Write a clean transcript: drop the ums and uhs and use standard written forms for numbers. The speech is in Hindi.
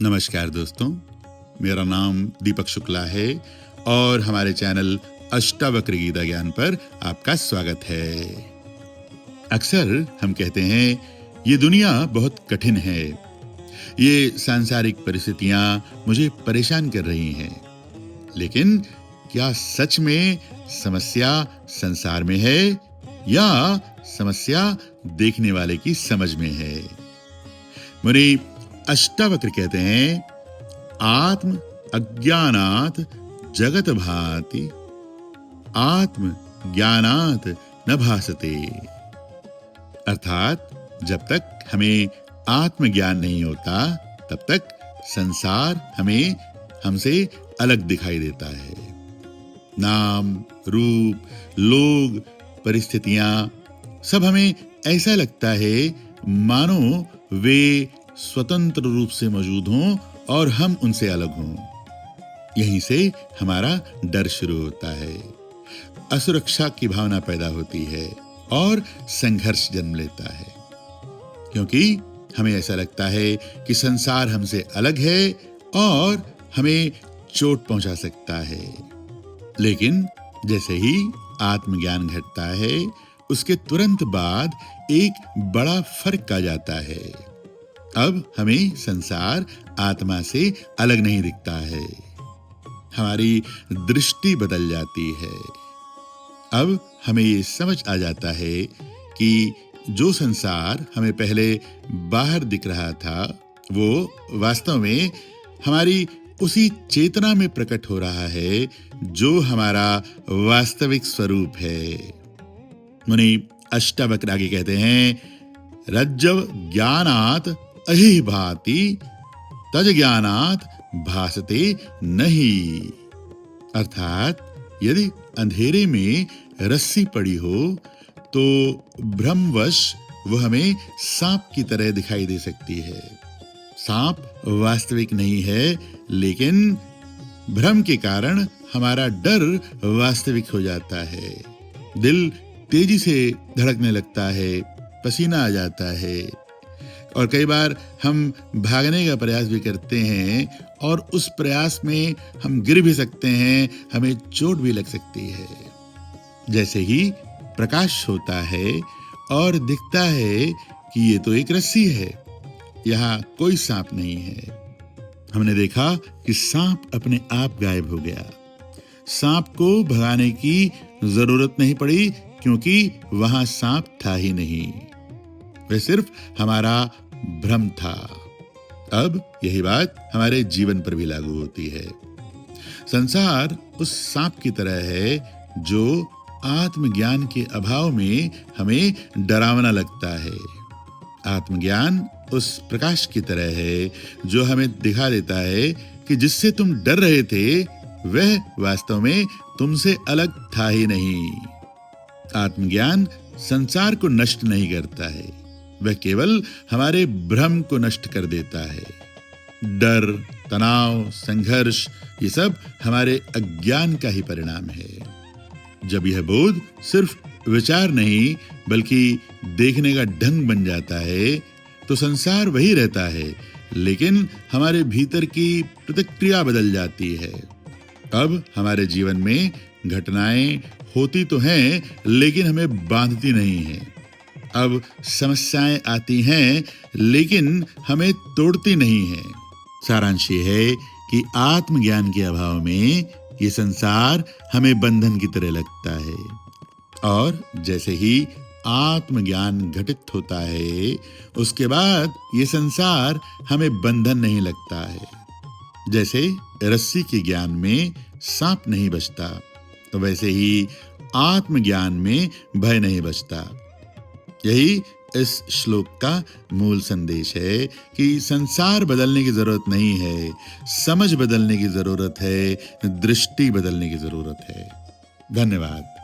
नमस्कार दोस्तों, मेरा नाम दीपक शुक्ला है और हमारे चैनल अष्टावक्र गीता ज्ञान पर आपका स्वागत है। अक्सर हम कहते हैं ये दुनिया बहुत कठिन है, ये सांसारिक परिस्थितियां मुझे परेशान कर रही हैं। लेकिन क्या सच में समस्या संसार में है या समस्या देखने वाले की समझ में है? मुनि अष्टावक्र कहते हैं, आत्म अज्ञानात् जगत भाति, आत्म ज्ञानात् न भासते। अर्थात जब तक हमें आत्मज्ञान नहीं होता तब तक संसार हमें हमसे अलग दिखाई देता है। नाम, रूप, लोग, परिस्थितियां सब हमें ऐसा लगता है मानो वे स्वतंत्र रूप से मौजूद हों और हम उनसे अलग हों। यहीं से हमारा डर शुरू होता है, असुरक्षा की भावना पैदा होती है और संघर्ष जन्म लेता है, क्योंकि हमें ऐसा लगता है कि संसार हमसे अलग है और हमें चोट पहुंचा सकता है। लेकिन जैसे ही आत्मज्ञान घटता है, उसके तुरंत बाद एक बड़ा फर्क आ जाता है। अब हमें संसार आत्मा से अलग नहीं दिखता है, हमारी दृष्टि बदल जाती है। अब हमें ये समझ आ जाता है कि जो संसार हमें पहले बाहर दिख रहा था, वो वास्तव में हमारी उसी चेतना में प्रकट हो रहा है जो हमारा वास्तविक स्वरूप है। मुनि अष्टावक्र आगे कहते हैं, रज्जव ज्ञानात् अहि भाति, तज ज्ञानात् भासते नहीं। अर्थात यदि अंधेरे में रस्सी पड़ी हो तो भ्रमवश वो हमें सांप की तरह दिखाई दे सकती है। सांप वास्तविक नहीं है, लेकिन भ्रम के कारण हमारा डर वास्तविक हो जाता है। दिल तेजी से धड़कने लगता है, पसीना आ जाता है और कई बार हम भागने का प्रयास भी करते हैं और उस प्रयास में हम गिर भी सकते हैं, हमें चोट भी लग सकती है। जैसे ही प्रकाश होता है और दिखता है कि ये तो एक रस्सी है, यहाँ कोई सांप नहीं है। हमने देखा कि सांप अपने आप गायब हो गया। सांप को भगाने की जरूरत नहीं पड़ी, क्योंकि वहां सांप था ही नहीं, वह सिर्फ हमारा भ्रम था। अब यही बात हमारे जीवन पर भी लागू होती है। संसार उस सांप की तरह है जो आत्मज्ञान के अभाव में हमें डरावना लगता है। आत्मज्ञान उस प्रकाश की तरह है जो हमें दिखा देता है कि जिससे तुम डर रहे थे वह वास्तव में तुमसे अलग था ही नहीं। आत्मज्ञान संसार को नष्ट नहीं करता है, वह केवल हमारे भ्रम को नष्ट कर देता है। डर, तनाव, संघर्ष ये सब हमारे अज्ञान का ही परिणाम है। जब यह बोध सिर्फ विचार नहीं बल्कि देखने का ढंग बन जाता है तो संसार वही रहता है, लेकिन हमारे भीतर की प्रतिक्रिया बदल जाती है। अब हमारे जीवन में घटनाएं होती तो हैं, लेकिन हमें बांधती नहीं हैं। अब समस्याएं आती हैं, लेकिन हमें तोड़ती नहीं हैं। सारांश ये है कि आत्मज्ञान के अभाव में ये संसार हमें बंधन की तरह लगता है, और जैसे ही आत्मज्ञान घटित होता है, उसके बाद ये संसार हमें बंधन नहीं लगता है। जैसे रस्सी के ज्ञान में सांप नहीं बचता, तो वैसे ही आत्मज्ञान में भय नहीं बचता। यही इस श्लोक का मूल संदेश है कि संसार बदलने की जरूरत नहीं है, समझ बदलने की जरूरत है, दृष्टि बदलने की जरूरत है। धन्यवाद।